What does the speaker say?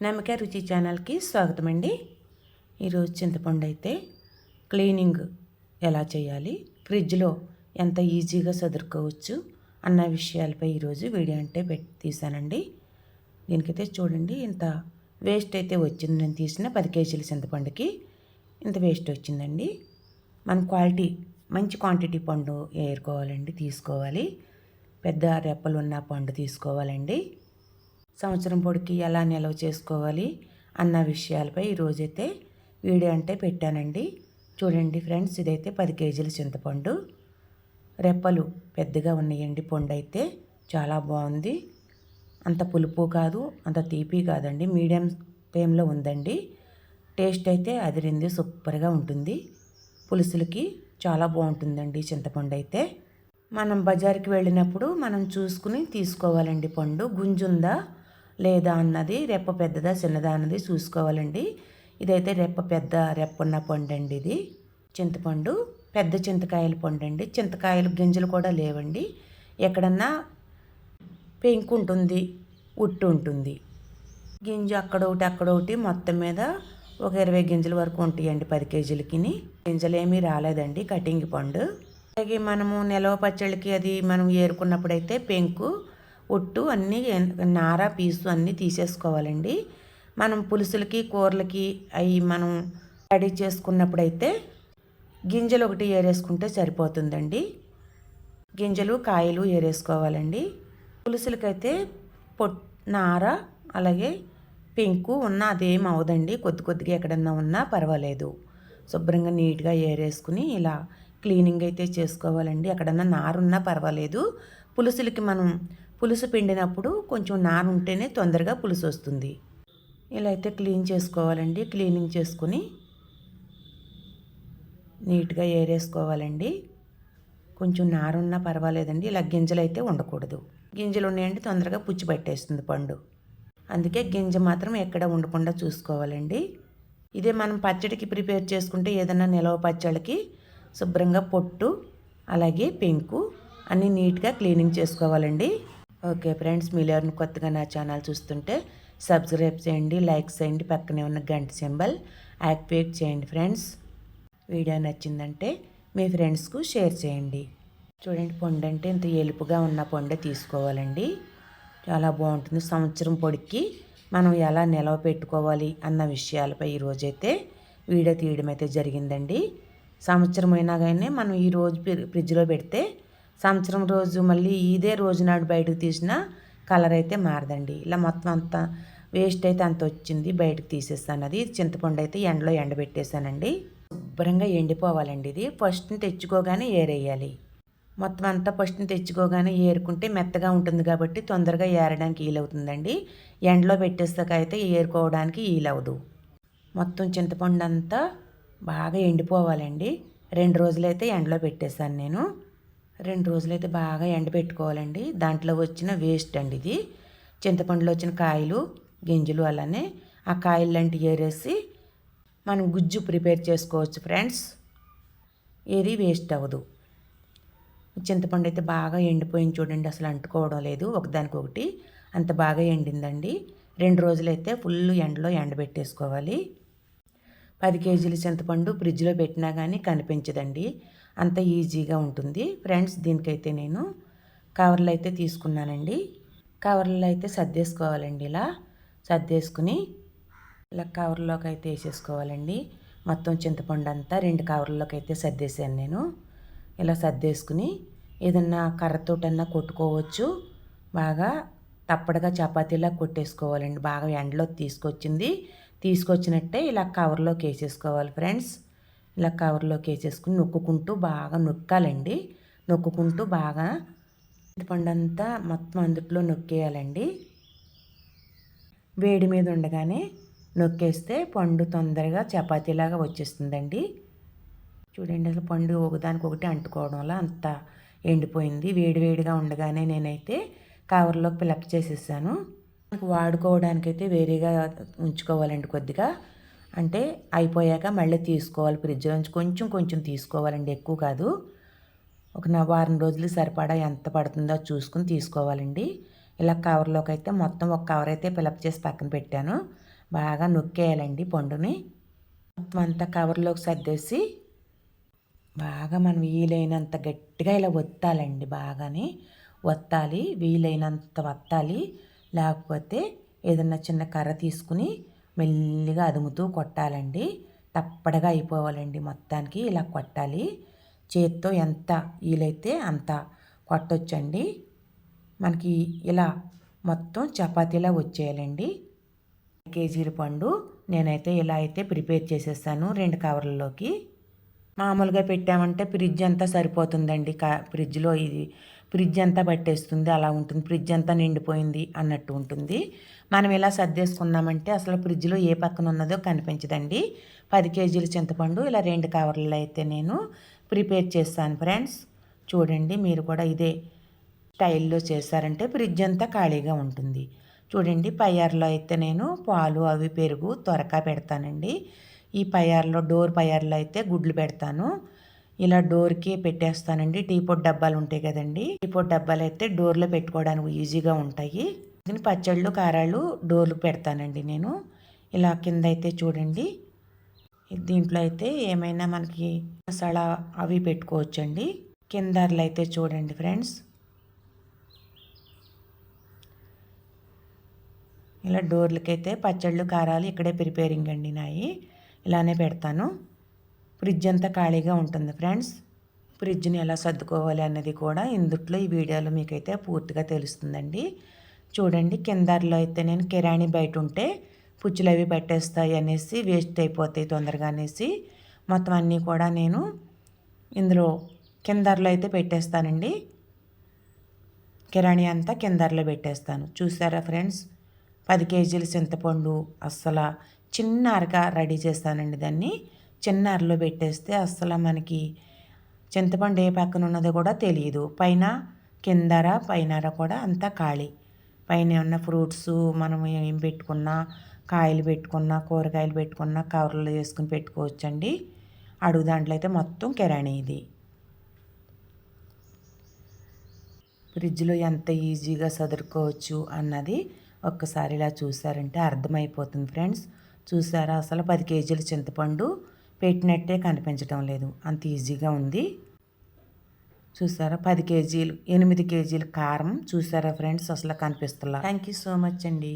నమ్మక రుచి ఛానల్కి స్వాగతం అండి. ఈరోజు చింతపండు అయితే క్లీనింగ్ ఎలా చేయాలి, ఫ్రిడ్జ్లో ఎంత ఈజీగా సదురుకోవచ్చు అన్న విషయాలపై ఈరోజు వీడియో అంటే తీసానండి. దీనికైతే చూడండి ఇంత వేస్ట్ అయితే వచ్చింది. నేను తీసిన 10 కేజీల చింతపండుకి ఇంత వేస్ట్ వచ్చిందండి. మన మంచి క్వాంటిటీ పండు ఏరుకోవాలండి, తీసుకోవాలి. పెద్ద రెప్పలు ఉన్న పండు తీసుకోవాలండి. సంవత్సరం పొడికి ఎలా నిల్వ చేసుకోవాలి అన్న విషయాలపై ఈరోజైతే వీడియో అంటే పెట్టానండి. చూడండి ఫ్రెండ్స్, ఇదైతే 10 కేజీల చింతపండు. రెప్పలు పెద్దగా ఉన్నాయండి. పండు అయితే చాలా బాగుంది. అంత పులుపు కాదు, అంత తీపి కాదండి, మీడియం ఫ్లేమ్లో ఉందండి. టేస్ట్ అయితే అదిరింది, సూపర్గా ఉంటుంది. పులుసులకి చాలా బాగుంటుందండి చింతపండు అయితే. మనం బజార్కి వెళ్ళినప్పుడు మనం చూసుకుని తీసుకోవాలండి. పండు గుంజుందా లేదా అన్నది, రెప్ప పెద్దదా చిన్నదా అన్నది చూసుకోవాలండి. ఇదైతే రెప్ప ఉన్న పండు అండి. ఇది చింతపండు, పెద్ద చింతకాయల పండు అండి. చింతకాయలు గింజలు కూడా లేవండి. ఎక్కడన్నా పెంకు ఉంటుంది, ఉట్టు ఉంటుంది. గింజ అక్కడొకటి మొత్తం మీద ఒక 20 గింజల వరకు ఉంటాయండి 10 కేజీలకి. గింజలేమీ రాలేదండి కటింగ్ పండు. అలాగే మనము నిలవ పచ్చళ్ళకి అది మనం ఏరుకున్నప్పుడైతే పెంకు, ఉట్టు అన్నీ, నార పీసు అన్నీ తీసేసుకోవాలండి. మనం పులుసులకి కూరలకి అవి మనం రెడీ చేసుకున్నప్పుడైతే గింజలు ఒకటి ఏరేసుకుంటే సరిపోతుందండి. గింజలు కాయలు ఏరేసుకోవాలండి. పులుసులకైతే నార అలాగే పెంకు అదేం అవదండి. కొద్దిగా ఎక్కడన్నా ఉన్నా పర్వాలేదు. శుభ్రంగా నీట్గా ఏరేసుకుని ఇలా క్లీనింగ్ అయితే చేసుకోవాలండి. ఎక్కడన్నా నారున్నా పర్వాలేదు. పులుసులకి మనం పులుసు పిండినప్పుడు కొంచెం నాన ఉంటేనే తొందరగా పులుసు వస్తుంది. ఇలా అయితే క్లీన్ చేసుకోవాలండి. క్లీనింగ్ చేసుకుని నీట్గా ఏరేసుకోవాలండి. కొంచెం నారున్నా పర్వాలేదండి. ఇలా గింజలు అయితే ఉండకూడదు. గింజలు ఉన్నాయండి తొందరగా పుచ్చి పట్టేస్తుంది పండు. అందుకే గింజ మాత్రం ఎక్కడ ఉండకుండా చూసుకోవాలండి. ఇదే మనం పచ్చడికి ప్రిపేర్ చేసుకుంటే ఏదైనా నిలవ పచ్చడికి శుభ్రంగా పొట్టు అలాగే పెంకు అన్నీ నీట్గా క్లీనింగ్ చేసుకోవాలండి. ఓకే ఫ్రెండ్స్, మీరు ఎవరిని కొత్తగా నా ఛానల్ చూస్తుంటే సబ్స్క్రైబ్ చేయండి, లైక్ చేయండి, పక్కనే ఉన్న గంట సింబల్ యాక్టివేట్ చేయండి ఫ్రెండ్స్. వీడియో నచ్చిందంటే మీ ఫ్రెండ్స్కు షేర్ చేయండి. చూడండి, పండు అంటే ఇంత ఎలుపుగా ఉన్న పండు తీసుకోవాలండి. చాలా బాగుంటుంది. సంవత్సరం పొడికి మనం ఎలా నిలవ పెట్టుకోవాలి అన్న విషయాలపై ఈరోజైతే వీడియో తీయడం అయితే జరిగిందండి. సంవత్సరం అయినా కానీ మనం ఈరోజు ఫ్రిడ్జ్లో పెడితే సంవత్సరం రోజు మళ్ళీ ఇదే రోజు నాడు బయటకు తీసిన కలర్ అయితే మారదండి. ఇలా మొత్తం అంతా వేస్ట్ అయితే అంత వచ్చింది, బయటకు తీసేస్తాను. అది చింతపండు అయితే ఎండలో ఎండబెట్టేశానండి. శుభ్రంగా ఎండిపోవాలండి. ఇది ఫస్ట్ని తెచ్చుకోగానే ఏరేయాలి. మొత్తం అంతా ఫస్ట్ని తెచ్చుకోగానే ఏరుకుంటే మెత్తగా ఉంటుంది కాబట్టి తొందరగా ఏరడానికి వీలవుతుందండి. ఎండలో పెట్టేస్తాకైతే ఏరుకోవడానికి వీలవదు. మొత్తం చింతపండు అంతా బాగా ఎండిపోవాలండి. 2 రోజులైతే ఎండలో పెట్టేశాను నేను. 2 రోజులైతే బాగా ఎండబెట్టుకోవాలండి. దాంట్లో వచ్చిన వేస్ట్ అండి ఇది. చింతపండులో వచ్చిన కాయలు గింజలు అలానే ఆ కాయలు లాంటివి ఏరేసి మనం గుజ్జు ప్రిపేర్ చేసుకోవచ్చు ఫ్రెండ్స్. ఏది వేస్ట్ అవ్వదు. చింతపండు అయితే బాగా ఎండిపోయింది చూడండి, అసలు అంటుకోవడం లేదు ఒకదానికొకటి. అంత బాగా ఎండిందండి. 2 రోజులైతే ఫుల్ ఎండలో ఎండబెట్టేసుకోవాలి. 10 కేజీల చింతపండు ఫ్రిడ్జ్లో పెట్టినా కానీ కనిపించదండి, అంత ఈజీగా ఉంటుంది ఫ్రెండ్స్. దీనికైతే నేను కవర్లు అయితే తీసుకున్నానండి. కవర్లో అయితే సర్దేసుకోవాలండి. ఇలా సర్దేసుకుని ఇలా కవర్లోకి అయితే వేసేసుకోవాలండి. మొత్తం చింతపండు అంతా 2 కవర్లోకి అయితే సర్దేశాను నేను. ఇలా సర్దేసుకుని ఏదన్నా కర్రతోటన్నా కొట్టుకోవచ్చు. బాగా తప్పడుగా చపాతీలా కొట్టేసుకోవాలండి. బాగా ఎండలో తీసుకొచ్చినట్టే ఇలా కవర్లోకి వేసేసుకోవాలి ఫ్రెండ్స్. ఇలా కవర్లోకి వేసేసుకుని నొక్కుంటూ బాగా నొక్కాలండి. నొక్కుంటూ బాగా చింతపండు అంతా మొత్తం అందుట్లో నొక్కేయాలండి. వేడి మీద ఉండగానే నొక్కేస్తే పండు తొందరగా చపాతీలాగా వచ్చేస్తుందండి. చూడండి, అసలు పండు ఒకదానికొకటి అంటుకోవడం వల్ల అంత ఎండిపోయింది. వేడివేడిగా ఉండగానే నేనైతే కవర్లోకి ఫిలప్ చేసేసాను. వాడుకోవడానికైతే వేరేగా ఉంచుకోవాలండి కొద్దిగా. అంటే అయిపోయాక మళ్ళీ తీసుకోవాలి. ఫ్రిడ్జ్ నుంచి కొంచెం తీసుకోవాలండి, ఎక్కువ కాదు. ఒక వారం రోజులు సరిపడా ఎంత పడుతుందో చూసుకుని తీసుకోవాలండి. ఇలా కవర్లోకి అయితే మొత్తం ఒక కవర్ అయితే ఫిలప్ చేసి పక్కన పెట్టాను. బాగా నొక్కేయాలండి పండుని. మొత్తం అంతా కవర్లోకి సర్దేసి బాగా మనం వీలైనంత గట్టిగా ఇలా ఒత్తాలండి. బాగానే ఒత్తాలి, వీలైనంత ఒత్తాలి. లేకపోతే ఏదన్నా చిన్న కర్ర తీసుకుని మెల్లిగా అదుముతూ కొట్టాలండి. తప్పడగా అయిపోవాలండి. మొత్తానికి ఇలా కొట్టాలి. చేత్తో ఎంత వీలైతే అంత కొట్టొచ్చండి. మనకి ఇలా మొత్తం చపాతీలా వచ్చేయాలండి. కేజీల పండు నేనైతే ఇలా అయితే ప్రిపేర్ చేసేసాను 2 కవర్లలోకి. మామూలుగా పెట్టామంటే ఫ్రిడ్జ్ అంతా సరిపోతుందండి. ఫ్రిడ్జ్లో ఇది ఫ్రిడ్జ్ అంతా పట్టేస్తుంది, అలా ఉంటుంది. ఫ్రిడ్జ్ అంతా నిండిపోయింది అన్నట్టు ఉంటుంది. మనం ఇలా సర్దేసుకున్నామంటే అసలు ఫ్రిడ్జ్లో ఏ పక్కన ఉన్నదో కనిపించదండి. 10 కేజీల చింతపండు ఇలా 2 కవర్లలో అయితే నేను ప్రిపేర్ చేస్తాను ఫ్రెండ్స్. చూడండి, మీరు కూడా ఇదే స్టైల్లో చేశారంటే ఫ్రిడ్జ్ అంతా ఖాళీగా ఉంటుంది. చూడండి, పయ్యార్లో అయితే నేను పాలు అవి పెరుగు త్వరగా పెడతానండి. ఈ పయ్యార్లో డోర్ పయ్యార్లో అయితే గుడ్లు పెడతాను. ఇలా డోర్కి పెట్టేస్తానండి. టీ పొడి డబ్బాలు ఉంటాయి కదండి, టీ పొడి డబ్బాలు అయితే డోర్లో పెట్టుకోవడానికి ఈజీగా ఉంటాయి. పచ్చళ్ళు కారాలు డోర్లు పెడతానండి నేను. ఇలా కింద అయితే చూడండి, దీంట్లో అయితే ఏమైనా మనకి మసాలా అవి పెట్టుకోవచ్చండి. కిందర్లు అయితే చూడండి ఫ్రెండ్స్, ఇలా డోర్లకైతే పచ్చళ్ళు కారాలు ఇక్కడే ప్రిపేరింగ్ అండి నాయి. ఇలానే పెడతాను. ఫ్రిడ్జ్ అంతా ఖాళీగా ఉంటుంది ఫ్రెండ్స్. ఫ్రిడ్జ్ని ఎలా సర్దుకోవాలి అన్నది కూడా ఇందుట్లో ఈ వీడియోలో మీకైతే పూర్తిగా తెలుస్తుందండి. చూడండి, కిందర్లో అయితే నేను కిరాణీ బయట ఉంటే పుచ్చులు అవి పెట్టేస్తాయి అనేసి, వేస్ట్ అయిపోతాయి తొందరగా అనేసి మొత్తం అన్నీ కూడా నేను ఇందులో కిందర్లో అయితే పెట్టేస్తానండి. కిరాణీ అంతా కిందర్లో పెట్టేస్తాను. చూసారా ఫ్రెండ్స్, 10 కేజీల చింతపండు అస్సలు చిన్న అరగా రెడీ చేస్తానండి. దాన్ని చిన్న అరలో పెట్టేస్తే అస్సలు మనకి చింతపండు ఏ పక్కన ఉన్నదో కూడా తెలియదు. పైన కిందర పైనర కూడా అంతా ఖాళీ. పైన ఉన్న ఫ్రూట్స్ మనం ఏం పెట్టుకున్నా, కాయలు పెట్టుకున్నా, కూరగాయలు పెట్టుకున్నా కవర్లో వేసుకుని పెట్టుకోవచ్చండి. అడుగు దాంట్లో అయితే మొత్తం కిరాణీ ఇది. ఫ్రిడ్జ్లో ఎంత ఈజీగా సదురుకోవచ్చు అన్నది ఒక్కసారి ఇలా చూసారంటే అర్థమైపోతుంది ఫ్రెండ్స్. చూసారా, అసలు 10 కేజీల చింతపండు పెట్టినట్టే కనిపించడం లేదు, అంత ఈజీగా ఉంది. చూసారా, 10 కేజీలు 8 కేజీల కారం చూసారా ఫ్రెండ్స్, అసలు కనిపిస్తలా. థ్యాంక్ యూ సో మచ్ అండి.